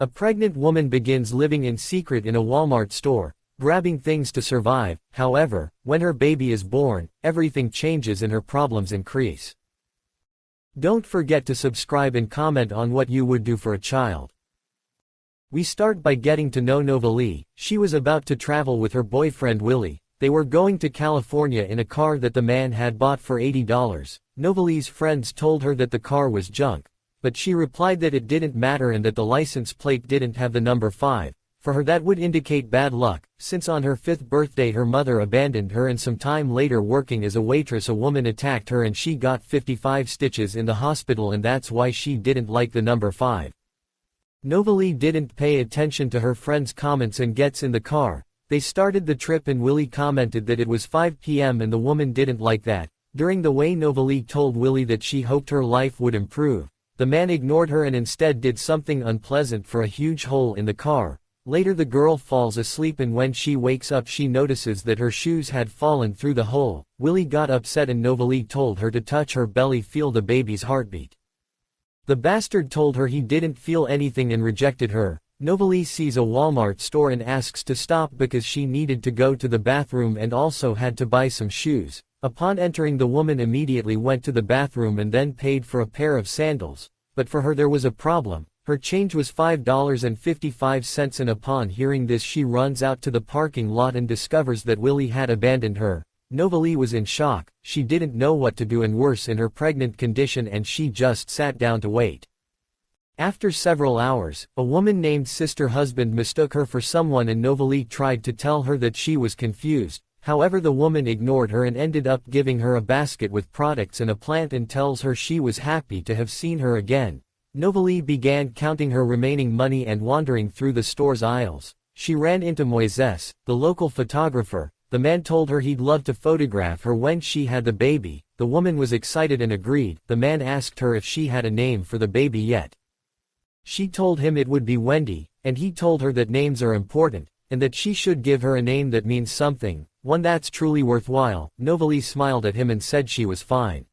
A pregnant woman begins living in secret in a Walmart store, grabbing things to survive. However, when her baby is born, everything changes and her problems increase. Don't forget to subscribe and comment on what you would do for a child. We start by getting to know Novalee. She was about to travel with her boyfriend Willie. They were going to California in a car that the man had bought for $80. Novalee's friends told her that the car was junk, but she replied that it didn't matter and that the license plate didn't have the number 5. For her that would indicate bad luck, since on her 5th birthday her mother abandoned her and some time later working as a waitress a woman attacked her and she got 55 stitches in the hospital and that's why she didn't like the number 5. Novalee didn't pay attention to her friend's comments and gets in the car. They started the trip and Willie commented that it was 5 p.m. and the woman didn't like that. During the way Novalee told Willie that she hoped her life would improve. The man ignored her and instead did something unpleasant for a huge hole in the car. Later the girl falls asleep and when she wakes up she notices that her shoes had fallen through the hole. Willie got upset and Novalee told her to touch her belly, feel the baby's heartbeat. The bastard told her he didn't feel anything and rejected her. Novalee sees a Walmart store and asks to stop because she needed to go to the bathroom and also had to buy some shoes. Upon entering the woman immediately went to the bathroom and then paid for a pair of sandals. But for her there was a problem. Her change was $5.55 and upon hearing this she runs out to the parking lot and discovers that Willie had abandoned her. Novalee was in shock. She didn't know what to do and worse in her pregnant condition and she just sat down to wait. After several hours, a woman named Sister Husband mistook her for someone and Novalee tried to tell her that she was confused. However, the woman ignored her and ended up giving her a basket with products and a plant and tells her she was happy to have seen her again. Novalee began counting her remaining money and wandering through the store's aisles. She ran into Moises, the local photographer. The man told her he'd love to photograph her when she had the baby. The woman was excited and agreed. The man asked her if she had a name for the baby yet. She told him it would be Wendy, and he told her that names are important, and that she should give her a name that means something, one that's truly worthwhile. Novalee smiled at him and said she was fine.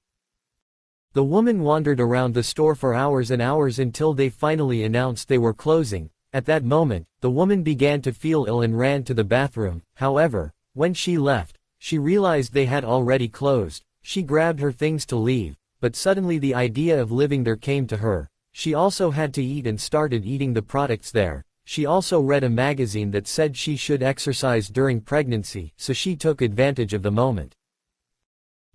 The woman wandered around the store for hours and hours until they finally announced they were closing. At that moment, the woman began to feel ill and ran to the bathroom. However, when she left, she realized they had already closed. She grabbed her things to leave, but suddenly the idea of living there came to her. She also had to eat and started eating the products there. She also read a magazine that said she should exercise during pregnancy, so she took advantage of the moment.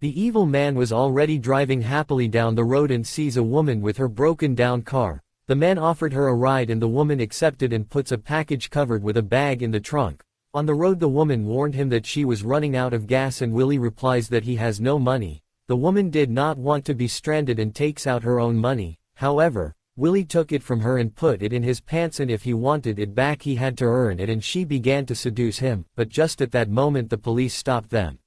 The evil man was already driving happily down the road and sees a woman with her broken down car. The man offered her a ride and the woman accepted and puts a package covered with a bag in the trunk. On the road the woman warned him that she was running out of gas and Willie replies that he has no money. The woman did not want to be stranded and takes out her own money. However, Willie took it from her and put it in his pants and if he wanted it back he had to earn it and she began to seduce him, but just at that moment the police stopped them.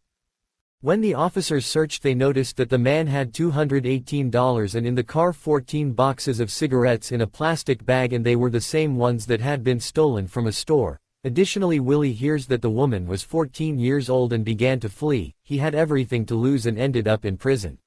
When the officers searched they noticed that the man had $218 and in the car 14 boxes of cigarettes in a plastic bag and they were the same ones that had been stolen from a store. Additionally, Willie hears that the woman was 14 years old and began to flee. He had everything to lose and ended up in prison.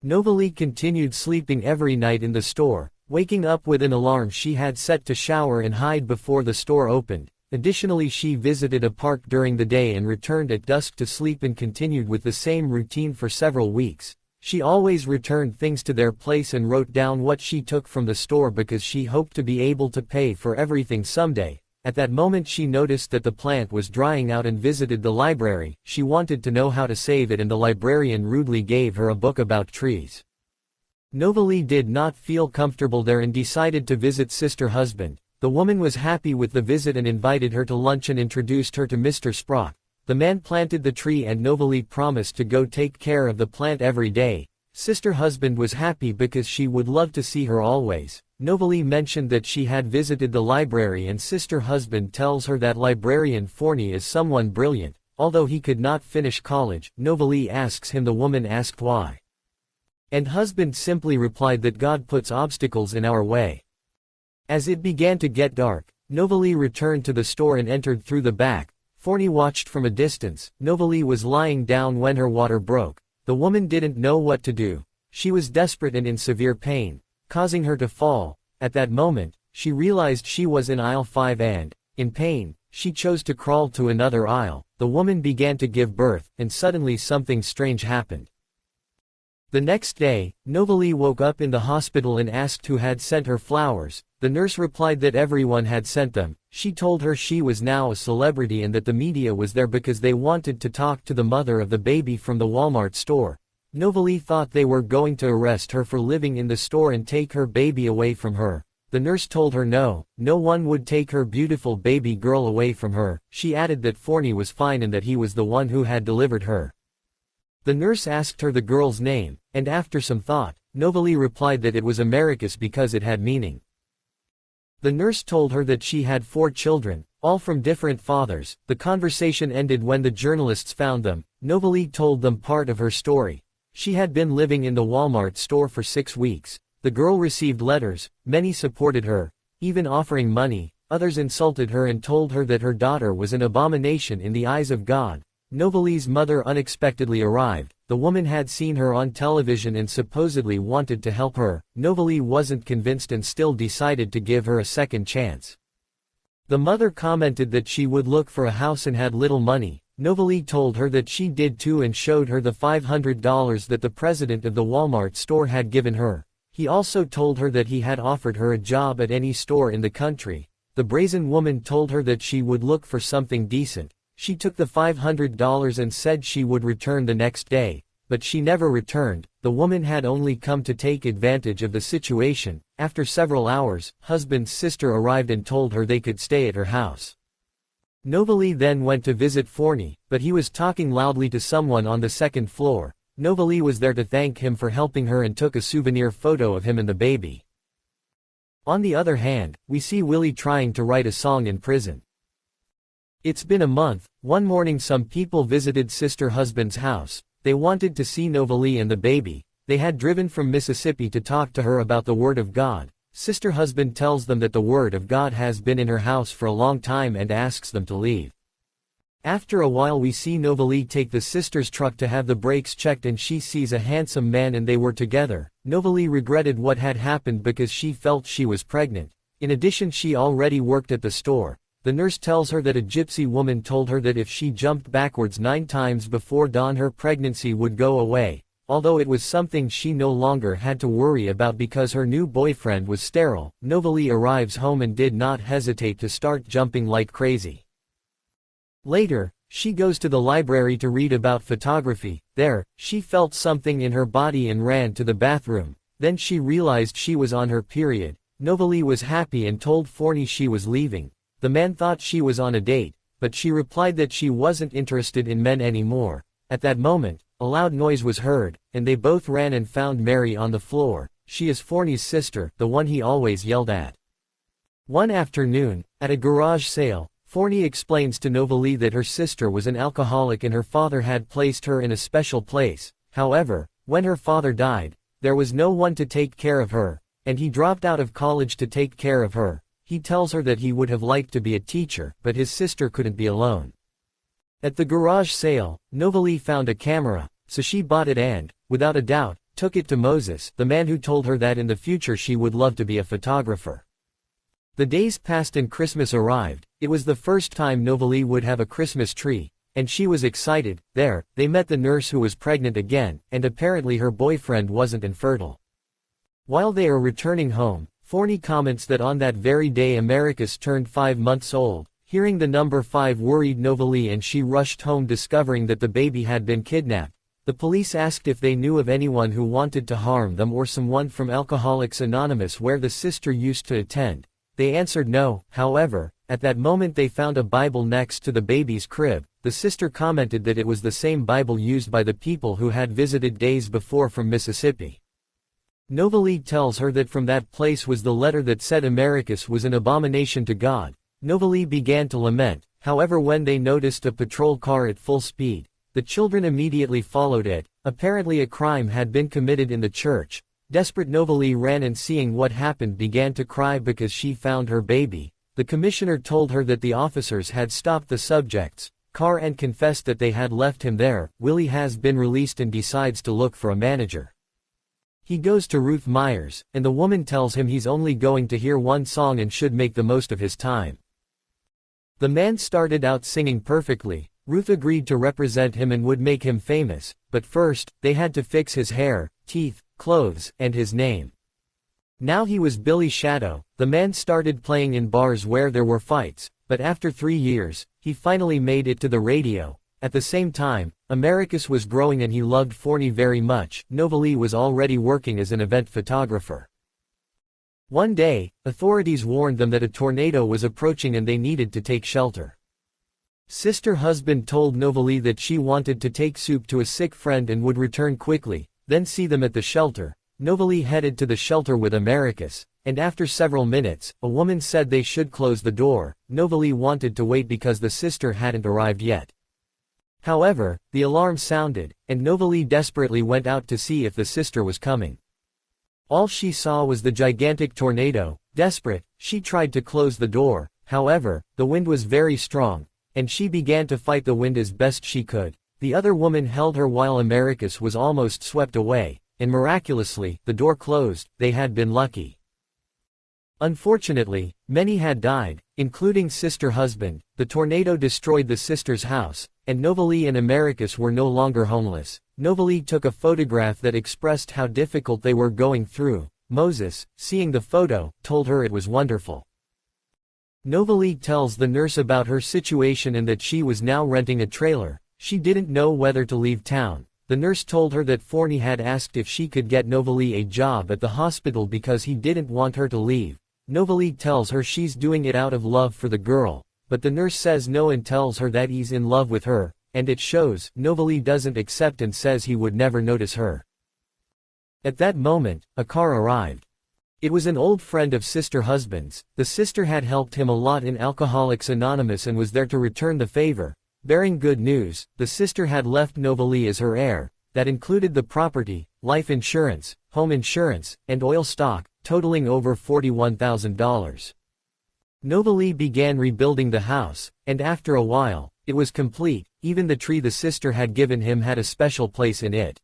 Novalee continued sleeping every night in the store, waking up with an alarm she had set to shower and hide before the store opened. Additionally, she visited a park during the day and returned at dusk to sleep and continued with the same routine for several weeks. She always returned things to their place and wrote down what she took from the store because she hoped to be able to pay for everything someday. At that moment she noticed that the plant was drying out and visited the library. She wanted to know how to save it and the librarian rudely gave her a book about trees. Novalee did not feel comfortable there and decided to visit Sister Husband. The woman was happy with the visit and invited her to lunch and introduced her to Mr. Sprock. The man planted the tree and Novalee promised to go take care of the plant every day. Sister Husband was happy because she would love to see her always. Novalee mentioned that she had visited the library and Sister Husband tells her that librarian Forney is someone brilliant. Although he could not finish college, Novalee asks him. The woman asked why. And Husband simply replied that God puts obstacles in our way. As it began to get dark, Novalee returned to the store and entered through the back. Forney watched from a distance. Novalee was lying down when her water broke. The woman didn't know what to do. She was desperate and in severe pain, causing her to fall. At that moment, she realized she was in aisle 5 and, in pain, she chose to crawl to another aisle. The woman began to give birth, and suddenly something strange happened. The next day, Novalee woke up in the hospital and asked who had sent her flowers. The nurse replied that everyone had sent them. She told her she was now a celebrity and that the media was there because they wanted to talk to the mother of the baby from the Walmart store. Novalee thought they were going to arrest her for living in the store and take her baby away from her. The nurse told her no one would take her beautiful baby girl away from her. She added that Forney was fine and that he was the one who had delivered her. The nurse asked her the girl's name, and after some thought, Novalee replied that it was Americus because it had meaning. The nurse told her that she had 4 children, all from different fathers. The conversation ended when the journalists found them. Novalee told them part of her story. She had been living in the Walmart store for 6 weeks. The girl received letters, many supported her, even offering money. Others insulted her and told her that her daughter was an abomination in the eyes of God. Novalee's mother unexpectedly arrived. The woman had seen her on television and supposedly wanted to help her. Novalee wasn't convinced and still decided to give her a second chance. The mother commented that she would look for a house and had little money. Novalee told her that she did too and showed her the $500 that the president of the Walmart store had given her. He also told her that he had offered her a job at any store in the country. The brazen woman told her that she would look for something decent. She took the $500 and said she would return the next day, but she never returned. The woman had only come to take advantage of the situation. After several hours, husband's sister arrived and told her they could stay at her house. Novalee then went to visit Forney, but he was talking loudly to someone on the second floor. Novalee was there to thank him for helping her and took a souvenir photo of him and the baby. On the other hand, we see Willie trying to write a song in prison. It's been a month. One morning some people visited sister husband's house. They wanted to see Novalee and the baby. They had driven from Mississippi to talk to her about the Word of God. Sister husband tells them that the Word of God has been in her house for a long time and asks them to leave. After a while we see Novalee take the sister's truck to have the brakes checked and she sees a handsome man and they were together. Novalee regretted what had happened because she felt she was pregnant. In addition, she already worked at the store. The nurse tells her that a gypsy woman told her that if she jumped backwards 9 times before dawn her pregnancy would go away, although it was something she no longer had to worry about because her new boyfriend was sterile. Novalee arrives home and did not hesitate to start jumping like crazy. Later, she goes to the library to read about photography. There, she felt something in her body and ran to the bathroom. Then she realized she was on her period. Novalee was happy and told Forney she was leaving. The man thought she was on a date, but she replied that she wasn't interested in men anymore. At that moment, a loud noise was heard, and they both ran and found Mary on the floor. She is Forney's sister, the one he always yelled at. One afternoon, at a garage sale, Forney explains to Novalee that her sister was an alcoholic and her father had placed her in a special place. However, when her father died, there was no one to take care of her, and he dropped out of college to take care of her. He tells her that he would have liked to be a teacher, but his sister couldn't be alone. At the garage sale, Novalee found a camera, so she bought it and, without a doubt, took it to Moses, the man who told her that in the future she would love to be a photographer. The days passed and Christmas arrived. It was the first time Novalee would have a Christmas tree, and she was excited. There, they met the nurse who was pregnant again, and apparently her boyfriend wasn't infertile. While they are returning home, Forney comments that on that very day Americus turned 5 months old. Hearing the number 5 worried Novalee and she rushed home discovering that the baby had been kidnapped. The police asked if they knew of anyone who wanted to harm them or someone from Alcoholics Anonymous where the sister used to attend. They answered no. However, at that moment they found a Bible next to the baby's crib. The sister commented that it was the same Bible used by the people who had visited days before from Mississippi. Novalee tells her that from that place was the letter that said Americus was an abomination to God. Novalee began to lament. However, when they noticed a patrol car at full speed, the children immediately followed it. Apparently a crime had been committed in the church. Desperate, Novalee ran and seeing what happened began to cry because she found her baby. The commissioner told her that the officers had stopped the subject's car and confessed that they had left him there. Willie has been released and decides to look for a manager. He goes to Ruth Myers, and the woman tells him he's only going to hear one song and should make the most of his time. The man started out singing perfectly. Ruth agreed to represent him and would make him famous, but first, they had to fix his hair, teeth, clothes, and his name. Now he was Billy Shadow. The man started playing in bars where there were fights, but after 3 years, he finally made it to the radio. At the same time, Americus was growing and he loved Forney very much. Novalee was already working as an event photographer. One day, authorities warned them that a tornado was approaching and they needed to take shelter. Sister husband told Novalee that she wanted to take soup to a sick friend and would return quickly, then see them at the shelter. Novalee headed to the shelter with Americus, and after several minutes, a woman said they should close the door. Novalee wanted to wait because the sister hadn't arrived yet. However, the alarm sounded, and Novalee desperately went out to see if the sister was coming. All she saw was the gigantic tornado. Desperate, she tried to close the door. However, the wind was very strong, and she began to fight the wind as best she could. The other woman held her while Americus was almost swept away, and miraculously, the door closed. They had been lucky. Unfortunately, many had died, including sister husband. The tornado destroyed the sister's house, and Novalee and Americus were no longer homeless. Novalee took a photograph that expressed how difficult they were going through. Moses, seeing the photo, told her it was wonderful. Novalee tells the nurse about her situation and that she was now renting a trailer. She didn't know whether to leave town. The nurse told her that Forney had asked if she could get Novalee a job at the hospital because he didn't want her to leave. Novalee tells her she's doing it out of love for the girl, but the nurse says no and tells her that he's in love with her, and it shows. Novalee doesn't accept and says he would never notice her. At that moment, a car arrived. It was an old friend of sister husband's. The sister had helped him a lot in Alcoholics Anonymous and was there to return the favor. Bearing good news, the sister had left Novalee as her heir. That included the property, life insurance, home insurance, and oil stock, totaling over $41,000. Novalee began rebuilding the house, and after a while, it was complete. Even the tree the sister had given him had a special place in it.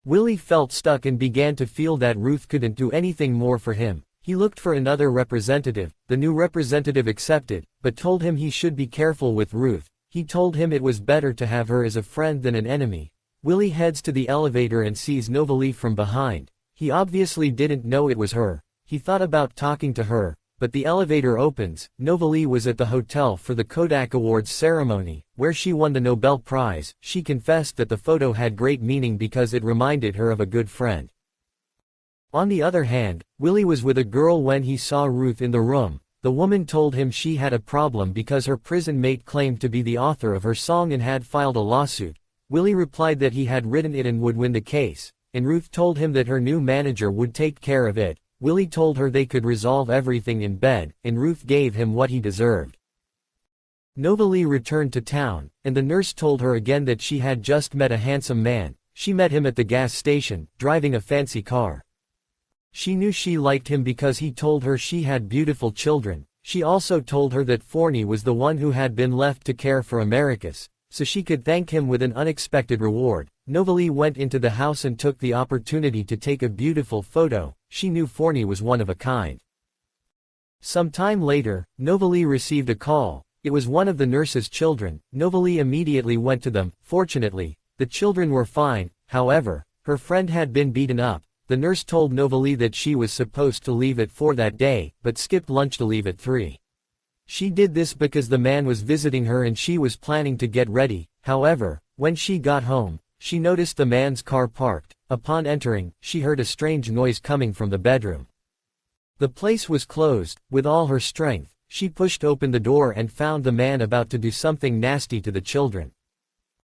Willie felt stuck and began to feel that Ruth couldn't do anything more for him. He looked for another representative. The new representative accepted, but told him he should be careful with Ruth. He told him it was better to have her as a friend than an enemy. Willie heads to the elevator and sees Novalee from behind. He obviously didn't know it was her. He thought about talking to her, but the elevator opens. Novalee was at the hotel for the Kodak Awards ceremony, where she won the Nobel Prize. She confessed that the photo had great meaning because it reminded her of a good friend. On the other hand, Willie was with a girl when he saw Ruth in the room. The woman told him she had a problem because her prison mate claimed to be the author of her song and had filed a lawsuit. Willie replied that he had written it and would win the case, and Ruth told him that her new manager would take care of it. Willie told her they could resolve everything in bed, and Ruth gave him what he deserved. Novalee returned to town, and the nurse told her again that she had just met a handsome man. She met him at the gas station, driving a fancy car. She knew she liked him because he told her she had beautiful children. She also told her that Forney was the one who had been left to care for Americus, so she could thank him with an unexpected reward. Novalee went into the house and took the opportunity to take a beautiful photo. She knew Forney was one of a kind. Some time later, Novalee received a call. It was one of the nurse's children. Novalee immediately went to them. Fortunately, the children were fine. However, her friend had been beaten up. The nurse told Novalee that she was supposed to leave at 4 that day, but skipped lunch to leave at 3. She did this because the man was visiting her and she was planning to get ready. However, when she got home, she noticed the man's car parked. Upon entering, she heard a strange noise coming from the bedroom. The place was closed. With all her strength, she pushed open the door and found the man about to do something nasty to the children.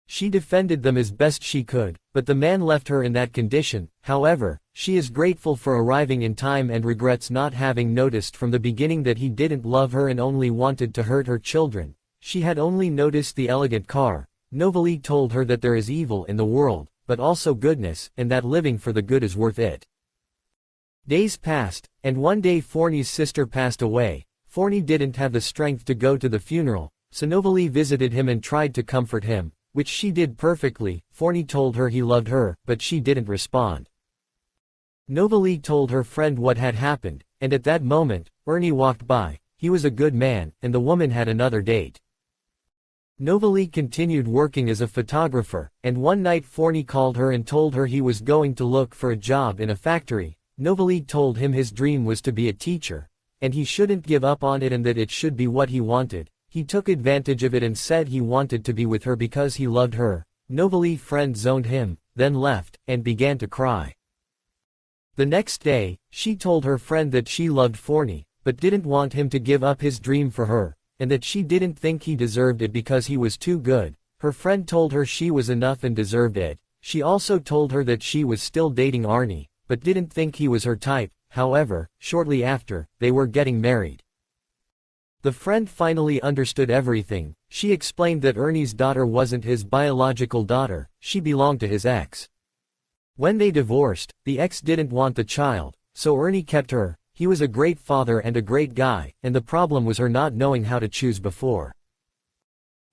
She defended them as best she could, but the man left her in that condition. However, she is grateful for arriving in time and regrets not having noticed from the beginning that he didn't love her and only wanted to hurt her children. She had only noticed the elegant car. Novalee told her that there is evil in the world, but also goodness, and that living for the good is worth it. Days passed, and one day Forney's sister passed away. Forney didn't have the strength to go to the funeral, so Novalee visited him and tried to comfort him, which she did perfectly. Forney told her he loved her, but she didn't respond. Novalee told her friend what had happened, and at that moment, Ernie walked by. He was a good man, and the woman had another date. Novalee continued working as a photographer, and one night Forney called her and told her he was going to look for a job in a factory. Novalee told him his dream was to be a teacher, and he shouldn't give up on it and that it should be what he wanted. He took advantage of it and said he wanted to be with her because he loved her. Novalee friend-zoned him, then left, and began to cry. The next day, she told her friend that she loved Forney, but didn't want him to give up his dream for her, and that she didn't think he deserved it because he was too good. Her friend told her she was enough and deserved it. She also told her that she was still dating Arnie, but didn't think he was her type. However, shortly after, they were getting married. The friend finally understood everything. She explained that Ernie's daughter wasn't his biological daughter, she belonged to his ex. When they divorced, the ex didn't want the child, so Ernie kept her. He was a great father and a great guy, and the problem was her not knowing how to choose before.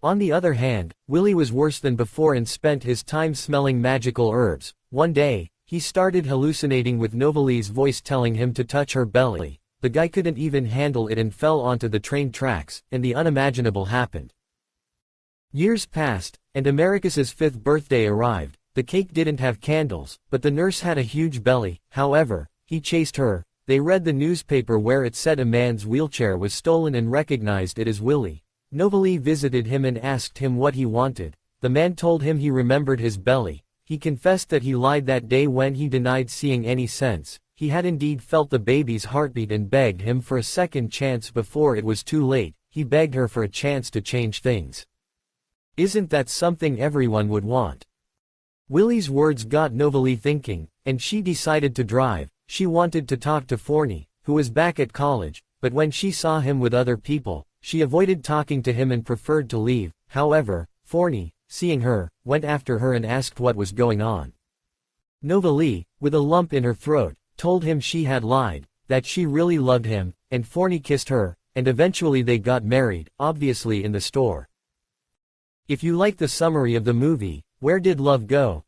On the other hand, Willie was worse than before and spent his time smelling magical herbs. One day, he started hallucinating with Novalee's voice telling him to touch her belly. The guy couldn't even handle it and fell onto the train tracks, and the unimaginable happened. Years passed, and Americus's 5th birthday arrived. The cake didn't have candles, but the nurse had a huge belly. However, he chased her. They read the newspaper where it said a man's wheelchair was stolen and recognized it as Willie. Novalee visited him and asked him what he wanted. The man told him he remembered his belly. He confessed that he lied that day when he denied seeing any sense. He had indeed felt the baby's heartbeat and begged him for a second chance before it was too late. He begged her for a chance to change things. Isn't that something everyone would want? Willie's words got Novalee thinking, and she decided to drive. She wanted to talk to Forney, who was back at college, but when she saw him with other people, she avoided talking to him and preferred to leave. However, Forney, seeing her, went after her and asked what was going on. Novalee, with a lump in her throat, told him she had lied, that she really loved him, and Forney kissed her, and eventually they got married, obviously in the store. If you like the summary of the movie, Where Did Love Go?